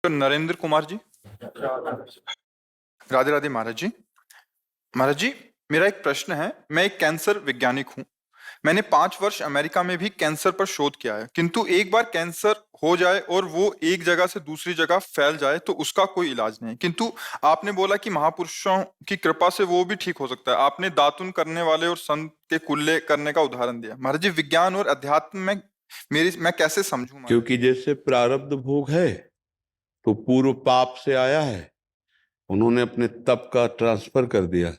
तो नरेंद्र कुमार जी। राधे राधे महाराज जी। महाराज जी, मेरा एक प्रश्न है। मैं एक कैंसर वैज्ञानिक हूँ। मैंने 5 वर्ष अमेरिका में भी कैंसर पर शोध किया है, किंतु एक बार कैंसर हो जाए और वो एक जगह से दूसरी जगह फैल जाए तो उसका कोई इलाज नहीं है। किंतु आपने बोला कि महापुरुषों की कृपा से वो भी ठीक हो सकता है। आपने दातुन करने वाले और संत के कुल्ले करने का उदाहरण दिया। महाराज जी, विज्ञान और अध्यात्म में मैं कैसे समझूं महाराज? क्योंकि जैसे प्रारब्ध भोग है तो पूर्व पाप से आया है, उन्होंने अपने तप का ट्रांसफर कर दिया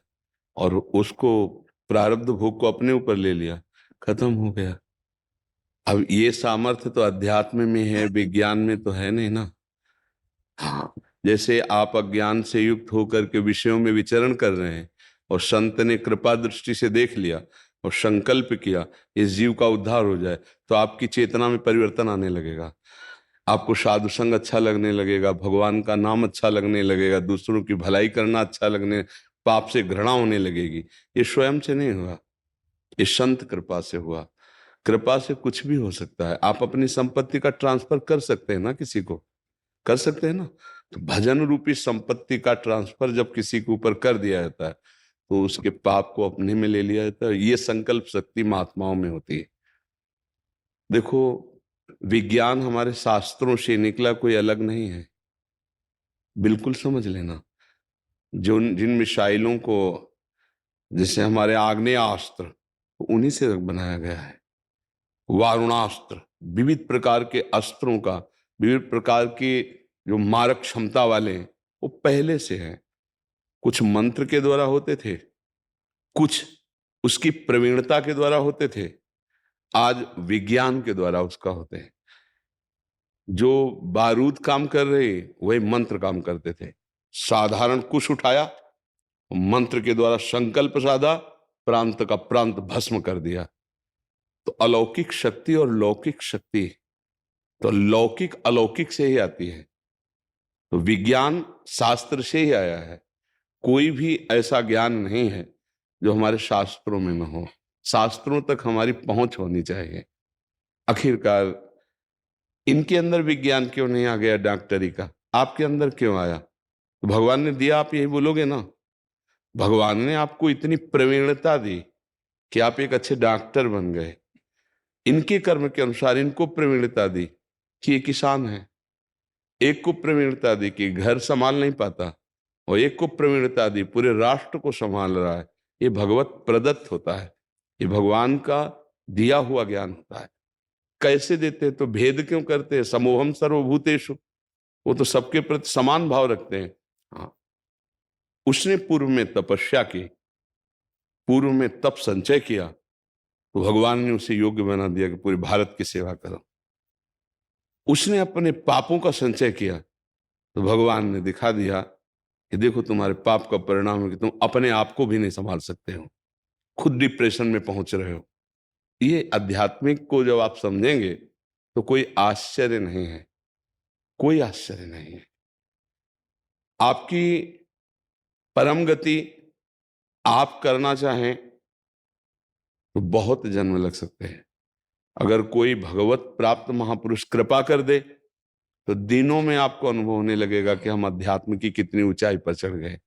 और उसको प्रारब्ध भोग को अपने ऊपर ले लिया, खत्म हो गया। अब ये सामर्थ्य तो अध्यात्म में है, विज्ञान में तो है नहीं ना। हाँ, जैसे आप अज्ञान से युक्त होकर के विषयों में विचरण कर रहे हैं और संत ने कृपा दृष्टि से देख लिया और संकल्प किया इस जीव का उद्धार हो जाए, तो आपकी चेतना में परिवर्तन आने लगेगा। आपको साधु संग अच्छा लगने लगेगा, भगवान का नाम अच्छा लगने लगेगा, दूसरों की भलाई करना अच्छा लगने, पाप से घृणा होने लगेगी। ये स्वयं से नहीं हुआ, ये संत कृपा से हुआ। कृपा से कुछ भी हो सकता है। आप अपनी संपत्ति का ट्रांसफर कर सकते हैं ना, किसी को कर सकते हैं ना। तो भजन रूपी संपत्ति का ट्रांसफर जब किसी के ऊपर कर दिया जाता है तो उसके पाप को अपने में ले लिया जाता है। ये संकल्प शक्ति महात्माओं में होती है। देखो, विज्ञान हमारे शास्त्रों से निकला कोई अलग नहीं है, बिल्कुल समझ लेना। जो जिन मिसाइलों को, जैसे हमारे आग्नेयास्त्र, तो उन्हीं से बनाया गया है। वारुणास्त्र, विविध प्रकार के अस्त्रों का, विविध प्रकार के जो मारक क्षमता वाले हैं, वो पहले से हैं। कुछ मंत्र के द्वारा होते थे, कुछ उसकी प्रवीणता के द्वारा होते थे, आज विज्ञान के द्वारा उसका होते हैं। जो बारूद काम कर रहे वही मंत्र काम करते थे। साधारण कुश उठाया, मंत्र के द्वारा संकल्प साधा, प्रांत का प्रांत भस्म कर दिया। तो अलौकिक शक्ति और लौकिक शक्ति, तो लौकिक अलौकिक से ही आती है। तो विज्ञान शास्त्र से ही आया है। कोई भी ऐसा ज्ञान नहीं है जो हमारे शास्त्रों में न हो। शास्त्रों तक हमारी पहुंच होनी चाहिए। आखिरकार इनके अंदर विज्ञान क्यों नहीं आ गया, डॉक्टरी का आपके अंदर क्यों आया? तो भगवान ने दिया, आप यही बोलोगे ना। भगवान ने आपको इतनी प्रवीणता दी कि आप एक अच्छे डॉक्टर बन गए। इनके कर्म के अनुसार इनको प्रवीणता दी कि ये किसान है, एक को प्रवीणता दी कि घर संभाल नहीं पाता, और एक को प्रवीणता दी पूरे राष्ट्र को संभाल रहा है। ये भगवत प्रदत्त होता है, ये भगवान का दिया हुआ ज्ञान होता है। कैसे देते हैं? तो भेद क्यों करते हैं? समोहम सर्वभूतेषु, वो तो सबके प्रति समान भाव रखते हैं। हाँ, उसने पूर्व में तपस्या की, पूर्व में तप संचय किया, तो भगवान ने उसे योग्य बना दिया कि पूरे भारत की सेवा करो। उसने अपने पापों का संचय किया तो भगवान ने दिखा दिया कि देखो, तुम्हारे पाप का परिणाम है कि तुम अपने आप को भी नहीं संभाल सकते हो, खुद डिप्रेशन में पहुंच रहे हो। ये आध्यात्मिक को जब आप समझेंगे तो कोई आश्चर्य नहीं है, कोई आश्चर्य नहीं है। आपकी परम गति आप करना चाहें तो बहुत जन्म लग सकते हैं। अगर कोई भगवत प्राप्त महापुरुष कृपा कर दे तो दिनों में आपको अनुभव होने लगेगा कि हम अध्यात्म की कितनी ऊंचाई पर चढ़ गए।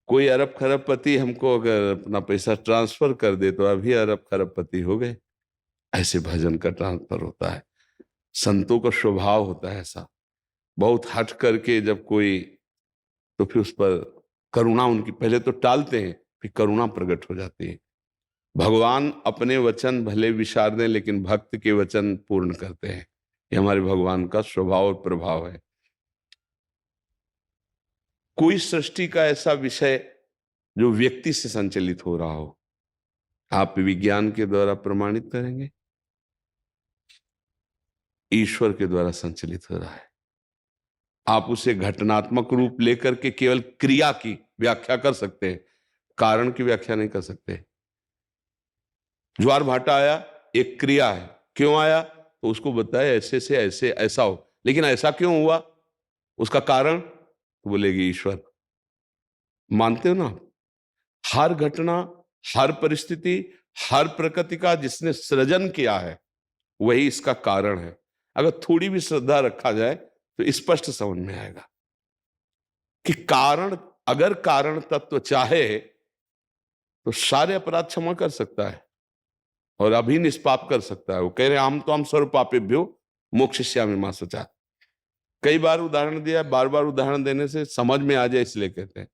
कोई अरब खरबपति हमको अगर अपना पैसा ट्रांसफर कर दे तो अभी अरब खरबपति हो गए। ऐसे भजन का ट्रांसफर होता है, संतों का स्वभाव होता है ऐसा। बहुत हट करके जब कोई, तो फिर उस पर करुणा उनकी पहले तो टालते हैं, फिर करुणा प्रकट हो जाती है। भगवान अपने वचन भले विसार दें लेकिन भक्त के वचन पूर्ण करते हैं। ये हमारे भगवान का स्वभाव और प्रभाव है। कोई सृष्टि का ऐसा विषय जो व्यक्ति से संचालित हो रहा हो, आप विज्ञान के द्वारा प्रमाणित करेंगे? ईश्वर के द्वारा संचालित हो रहा है। आप उसे घटनात्मक रूप लेकर के केवल क्रिया की व्याख्या कर सकते हैं, कारण की व्याख्या नहीं कर सकते। ज्वार भाटा आया, एक क्रिया है, क्यों आया तो उसको बताया ऐसे से ऐसे ऐसा हो, लेकिन ऐसा क्यों हुआ, उसका कारण तो बोलेगी ईश्वर। मानते हो ना? हर घटना, हर परिस्थिति, हर प्रकृति का जिसने सृजन किया है वही इसका कारण है। अगर थोड़ी भी श्रद्धा रखा जाए तो स्पष्ट समझ में आएगा कि कारण, अगर कारण तत्व चाहे तो सारे अपराध क्षमा कर सकता है और अभी निष्पाप कर सकता है। वो कह रहे हम तो हम सर्वपापेभ्यो मोक्षयिष्यामि मा शुचः। कई बार उदाहरण दिया, बार बार उदाहरण देने से समझ में आ जाए इसलिए कहते हैं।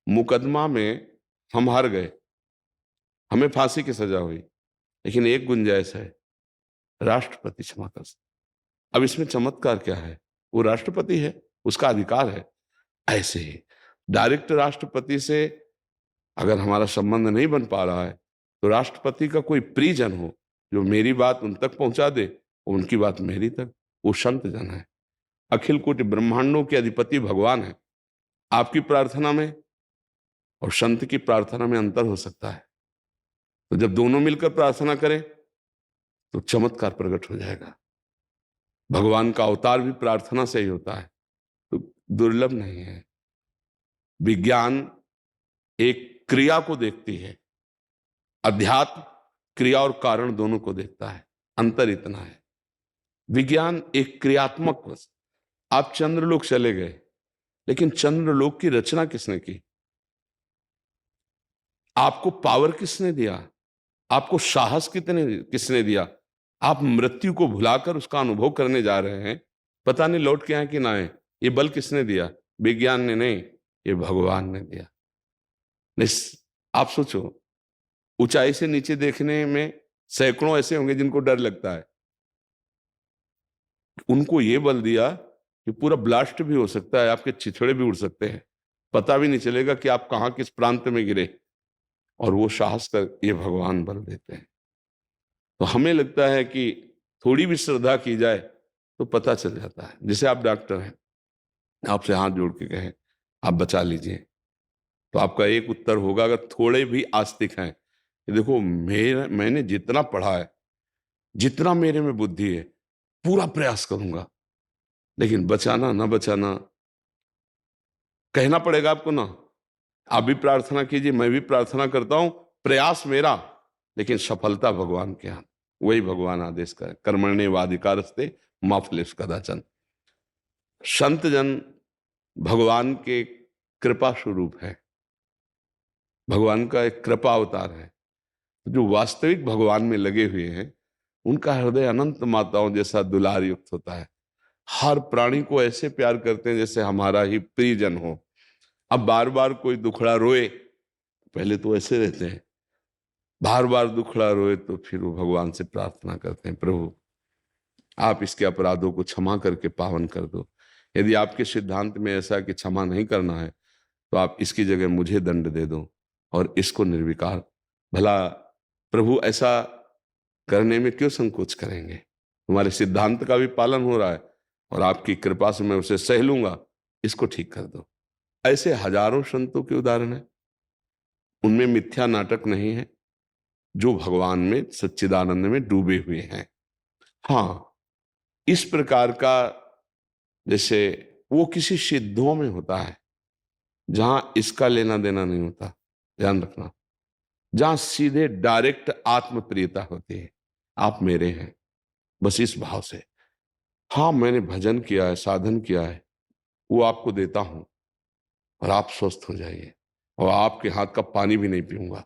मुकदमा में हम हार गए, हमें फांसी की सजा हुई, लेकिन एक गुंजाइश है, राष्ट्रपति क्षमा कर सकते। अब इसमें चमत्कार क्या है? वो राष्ट्रपति है, उसका अधिकार है। ऐसे ही डायरेक्ट राष्ट्रपति से अगर हमारा संबंध नहीं बन पा रहा है तो राष्ट्रपति का कोई प्रियजन हो जो मेरी बात उन तक पहुंचा दे, उनकी बात मेरी तक, वो संत जन है। अखिल कोटि ब्रह्मांडों के अधिपति भगवान है। आपकी प्रार्थना में और संत की प्रार्थना में अंतर हो सकता है, तो जब दोनों मिलकर प्रार्थना करें तो चमत्कार प्रकट हो जाएगा। भगवान का अवतार भी प्रार्थना से ही होता है, तो दुर्लभ नहीं है। विज्ञान एक क्रिया को देखती है, अध्यात्म क्रिया और कारण दोनों को देखता है। अंतर इतना है, विज्ञान एक क्रियात्मक वस्तु। आप चंद्रलोक चले गए, लेकिन चंद्रलोक की रचना किसने की? आपको पावर किसने दिया? आपको साहस किसने दिया? आप मृत्यु को भुलाकर उसका अनुभव करने जा रहे हैं, पता नहीं लौट के आए कि ना आए। ये बल किसने दिया? विज्ञान ने नहीं, ये भगवान ने दिया। आप सोचो, ऊंचाई से नीचे देखने में सैकड़ों ऐसे होंगे जिनको डर लगता है, उनको ये बल दिया कि पूरा ब्लास्ट भी हो सकता है, आपके छिछड़े भी उड़ सकते हैं, पता भी नहीं चलेगा कि आप कहां किस प्रांत में गिरे, और वो साहस कर ये भगवान बल देते हैं। तो हमें लगता है कि थोड़ी भी श्रद्धा की जाए तो पता चल जाता है। जैसे आप डॉक्टर हैं, आपसे हाथ जोड़ के कहें आप बचा लीजिए, तो आपका एक उत्तर होगा, अगर थोड़े भी आस्तिक हैं, कि देखो मैंने जितना पढ़ा है, जितना मेरे में बुद्धि है, पूरा प्रयास करूंगा, लेकिन बचाना ना बचाना कहना पड़ेगा आपको ना। आप भी प्रार्थना कीजिए, मैं भी प्रार्थना करता हूं, प्रयास मेरा, लेकिन सफलता भगवान के हाथ। वही भगवान आदेश करे, कर्मण्येवाधिकारस्ते मा फलेषु कदाचन। संत जन भगवान के कृपा स्वरूप है, भगवान का एक कृपा अवतार है। जो वास्तविक भगवान में लगे हुए हैं, उनका हृदय अनंत माताओं जैसा दुलार युक्त होता है। हर प्राणी को ऐसे प्यार करते हैं जैसे हमारा ही प्रियजन हो। अब बार बार कोई दुखड़ा रोए, पहले तो ऐसे रहते हैं, बार बार दुखड़ा रोए तो फिर वो भगवान से प्रार्थना करते हैं, प्रभु आप इसके अपराधों को क्षमा करके पावन कर दो। यदि आपके सिद्धांत में ऐसा कि क्षमा नहीं करना है, तो आप इसकी जगह मुझे दंड दे दो और इसको निर्विकार। भला प्रभु ऐसा करने में क्यों संकोच करेंगे? तुम्हारे सिद्धांत का भी पालन हो रहा है और आपकी कृपा से मैं उसे सह लूंगा, इसको ठीक कर दो। ऐसे हजारों संतों के उदाहरण है, उनमें मिथ्या नाटक नहीं है, जो भगवान में सच्चिदानंद में डूबे हुए हैं। हाँ, इस प्रकार का जैसे वो किसी सिद्धों में होता है जहां इसका लेना देना नहीं होता, ध्यान रखना, जहां सीधे डायरेक्ट आत्म प्रियता होती है, आप मेरे हैं, बस इस भाव से। हाँ, मैंने भजन किया है, साधन किया है, वो आपको देता हूं और आप स्वस्थ हो जाइए, और आपके हाथ का पानी भी नहीं पीऊंगा।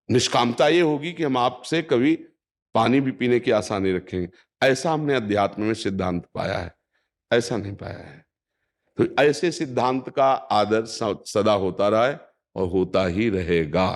निष्कामता ये होगी कि हम आपसे कभी पानी भी पीने की आशा नहीं रखेंगे। ऐसा हमने अध्यात्म में सिद्धांत पाया है, ऐसा नहीं पाया है। तो ऐसे सिद्धांत का आदर सदा होता रहा है और होता ही रहेगा।